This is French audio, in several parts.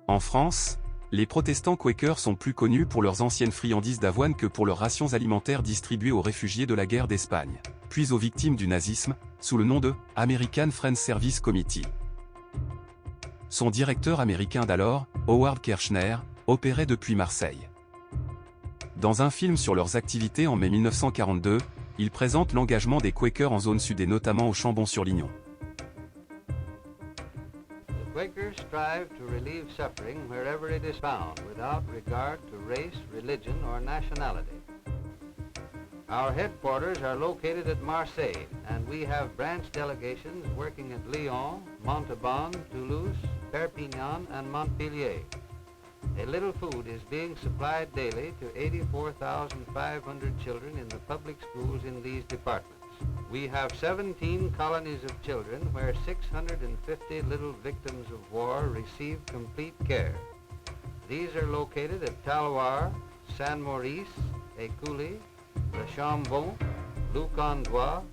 En France, les protestants Quakers sont plus connus pour leurs anciennes friandises d'avoine que pour leurs rations alimentaires distribuées aux réfugiés de la guerre d'Espagne, puis aux victimes du nazisme, sous le nom de American Friends Service Committee. Son directeur américain d'alors, Howard Kirchner, opérait depuis Marseille. Dans un film sur leurs activités en mai 1942, il présente l'engagement des Quakers en zone sud et notamment au Chambon-sur-Lignon. The Quakers strive to relieve suffering wherever it is found, without regard to race, religion, or nationality. Our headquarters are located at Marseille, and we have branch delegations working at Lyon, Montauban, Toulouse, Perpignan, and Montpellier. A little food is being supplied daily to 84,500 children in the public schools in these departments. We have 17 colonies of children where 650 little victims of war receive complete care. These are located at Taloir, Saint-Maurice, Écully, Le Chambon, Luc-en-Dois,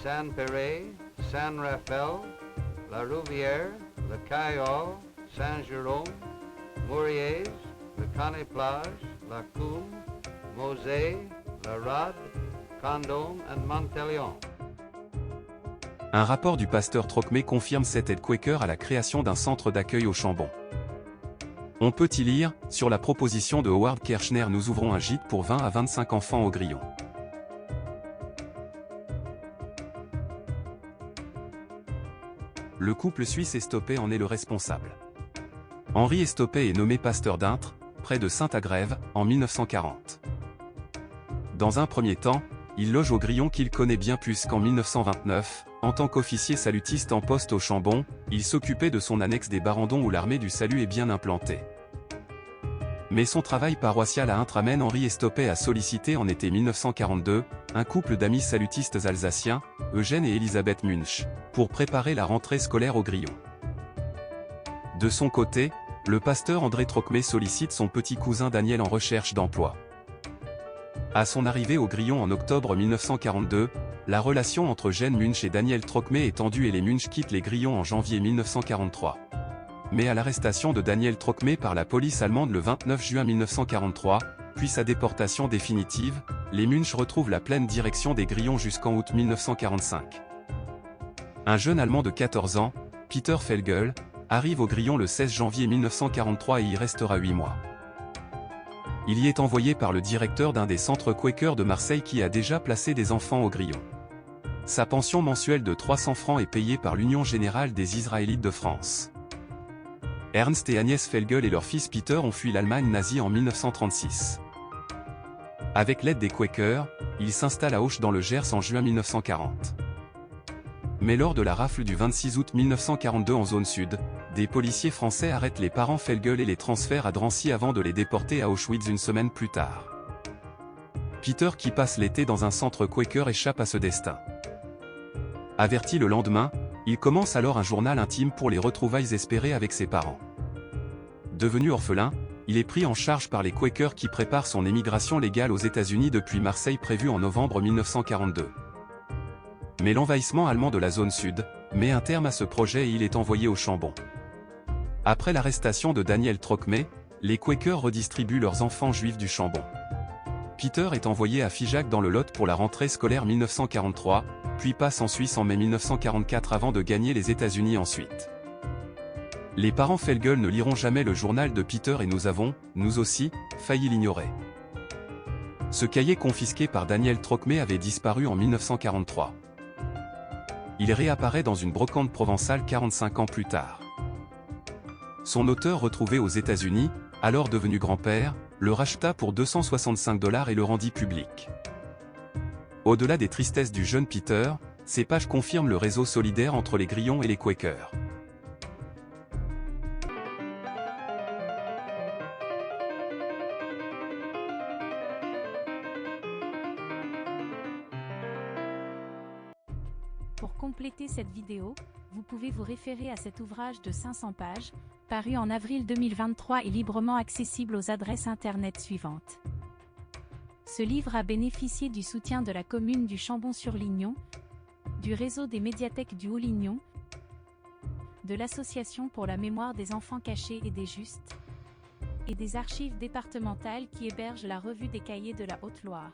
Saint-Péret, Saint-Raphaël, La Rouvière, Le Caillol, Saint-Jérôme, Mouriez, Le Canet-Plage, La Coume, Mosée, La Rade, Condom and Montelion. Un rapport du pasteur Trocmé confirme cette aide Quaker à la création d'un centre d'accueil au Chambon. On peut y lire, sur la proposition de Howard Kirchner, nous ouvrons un gîte pour 20 à 25 enfants au Grillon. Le couple suisse Estopé en est le responsable. Henri Estopé est nommé pasteur d'Intres, près de Saint-Agrève, en 1940. Dans un premier temps, il loge au Grillon qu'il connaît bien puisqu'en 1929, en tant qu'officier salutiste en poste au Chambon, il s'occupait de son annexe des Barandons où l'armée du salut est bien implantée. Mais son travail paroissial à Intres amène Henri Estopé à solliciter en été 1942, un couple d'amis salutistes alsaciens, Eugène et Elisabeth Munch, pour préparer la rentrée scolaire au Grillon. De son côté, le pasteur André Trocmé sollicite son petit cousin Daniel en recherche d'emploi. À son arrivée au Grillon en octobre 1942, la relation entre Eugène Munch et Daniel Trocmé est tendue et les Munch quittent les Grillons en janvier 1943. Mais à l'arrestation de Daniel Trocmé par la police allemande le 29 juin 1943, puis sa déportation définitive, les Munch retrouvent la pleine direction des Grillons jusqu'en août 1945. Un jeune Allemand de 14 ans, Peter Felgel, arrive au Grillon le 16 janvier 1943 et y restera 8 mois. Il y est envoyé par le directeur d'un des centres Quakers de Marseille qui a déjà placé des enfants au Grillon. Sa pension mensuelle de 300 francs est payée par l'Union Générale des Israélites de France. Ernst et Agnès Felgel et leur fils Peter ont fui l'Allemagne nazie en 1936. Avec l'aide des Quakers, ils s'installent à Auch dans le Gers en juin 1940. Mais lors de la rafle du 26 août 1942 en zone sud, des policiers français arrêtent les parents Felgel et les transfèrent à Drancy avant de les déporter à Auschwitz une semaine plus tard. Peter, qui passe l'été dans un centre Quaker, échappe à ce destin. Averti le lendemain, il commence alors un journal intime pour les retrouvailles espérées avec ses parents. Devenu orphelin, il est pris en charge par les Quakers qui préparent son émigration légale aux États-Unis depuis Marseille prévue en novembre 1942. Mais l'envahissement allemand de la zone sud met un terme à ce projet et il est envoyé au Chambon. Après l'arrestation de Daniel Trocmé, les Quakers redistribuent leurs enfants juifs du Chambon. Peter est envoyé à Figeac dans le Lot pour la rentrée scolaire 1943, puis passe en Suisse en mai 1944 avant de gagner les États-Unis ensuite. Les parents Felgel ne liront jamais le journal de Peter et nous avons, nous aussi, failli l'ignorer. Ce cahier confisqué par Daniel Trocmé avait disparu en 1943. Il réapparaît dans une brocante provençale 45 ans plus tard. Son auteur, retrouvé aux États-Unis, alors devenu grand-père, le racheta pour $265 et le rendit public. Au-delà des tristesses du jeune Peter, ces pages confirment le réseau solidaire entre les Grillons et les Quakers. Pour compléter cette vidéo, vous pouvez vous référer à cet ouvrage de 500 pages, paru en avril 2023 et librement accessible aux adresses internet suivantes. Ce livre a bénéficié du soutien de la commune du Chambon-sur-Lignon, du réseau des médiathèques du Haut-Lignon, de l'Association pour la mémoire des enfants cachés et des justes, et des archives départementales qui hébergent la revue des cahiers de la Haute-Loire.